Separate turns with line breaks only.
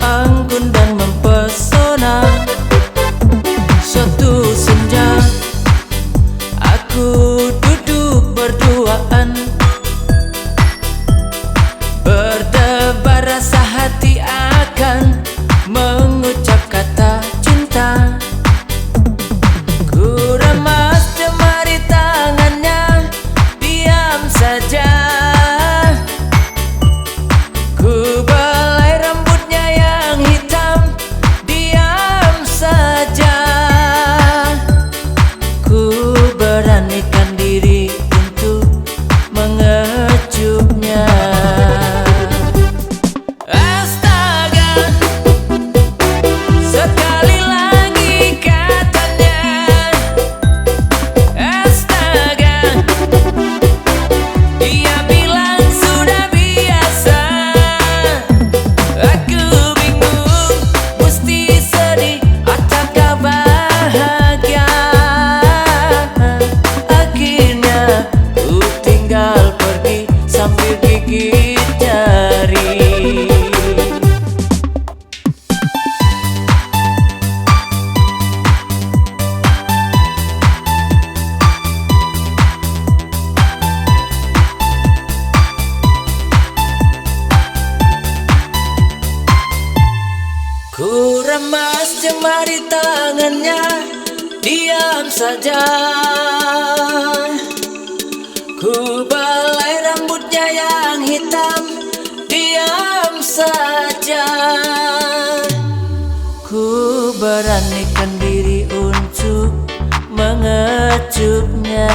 anggun dan mempesona. Suatu senja aku duduk berduaan, berdebar rasa hati akan mengucap kata cinta. Ku remas jemari tangannya, diam saja. Ku belai rambutnya yang hitam, diam saja. Ku beranikan diri untuk mengecupnya. Ku remas jemari tangannya, diam saja. Ku belai rambutnya yang hitam, diam saja. Ku beranikan diri untuk mengecupnya.